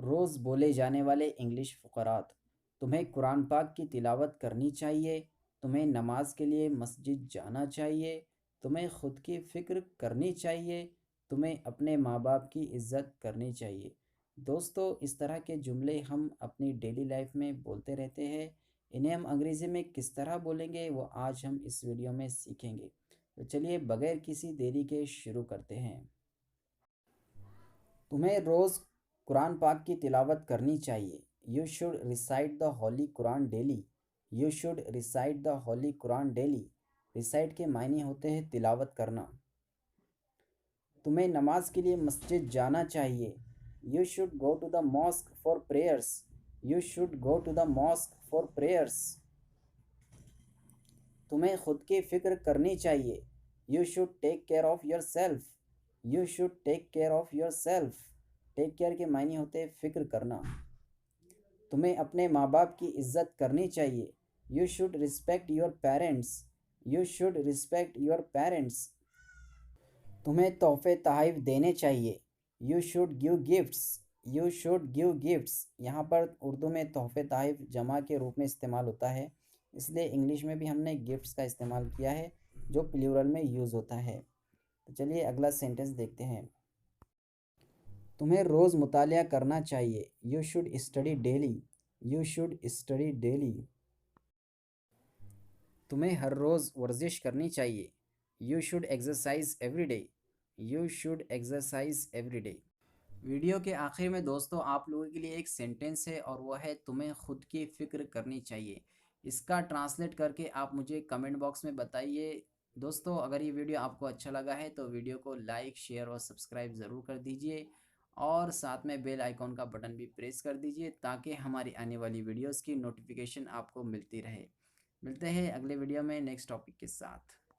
روز بولے جانے والے انگلش فقرات: تمہیں قرآن پاک کی تلاوت کرنی چاہیے، تمہیں نماز کے لیے مسجد جانا چاہیے، تمہیں خود کی فکر کرنی چاہیے، تمہیں اپنے ماں باپ کی عزت کرنی چاہیے۔ دوستو، اس طرح کے جملے ہم اپنی ڈیلی لائف میں بولتے رہتے ہیں۔ انہیں ہم انگریزی میں کس طرح بولیں گے وہ آج ہم اس ویڈیو میں سیکھیں گے۔ تو چلیے بغیر کسی دیری کے شروع کرتے ہیں۔ تمہیں روز قرآن پاک کی تلاوت کرنی چاہیے۔ You should recite the holy Quran daily. You should recite the holy Quran daily. Recite کے معنی ہوتے ہیں تلاوت کرنا۔ تمہیں نماز کے لیے مسجد جانا چاہیے۔ You should go to the mosque for prayers. You should go to the mosque for prayers. تمہیں خود کی فکر کرنی چاہیے۔ You should take care of yourself. You should take care of yourself. Take care کے معنی ہوتے ہیں فکر کرنا۔ تمہیں اپنے ماں باپ کی عزت کرنی چاہیے۔ You should respect your parents. You should respect your parents. تمہیں تحفے تحائف دینے چاہیے۔ You should give gifts. You should give gifts. یہاں پر اردو میں تحفے تحائف جمع کے روپ میں استعمال ہوتا ہے، اس لیے انگلش میں بھی ہم نے گفٹس کا استعمال کیا ہے جو پلیورل میں یوز ہوتا ہے۔ تو چلیے اگلا سینٹنس دیکھتے ہیں۔ تمہیں روز مطالعہ کرنا چاہیے۔ You should study daily. You should study daily. تمہیں ہر روز ورزش کرنی چاہیے۔ You should exercise every day. You should exercise every day. Video کے آخر میں دوستو آپ لوگوں کے لیے ایک سینٹنس ہے اور وہ ہے تمہیں خود کی فکر کرنی چاہیے۔ اس کا ٹرانسلیٹ کر کے آپ مجھے کمنٹ باکس میں بتائیے۔ دوستو اگر یہ ویڈیو آپ کو اچھا لگا ہے تو ویڈیو کو لائک، شیئر اور سبسکرائب ضرور کر دیجئے اور ساتھ میں بیل آئیکن کا بٹن بھی پریس کر دیجئے تاکہ ہماری آنے والی ویڈیوز کی نوٹیفیکیشن آپ کو ملتی رہے۔ ملتے ہیں اگلے ویڈیو میں نیکسٹ ٹاپک کے ساتھ۔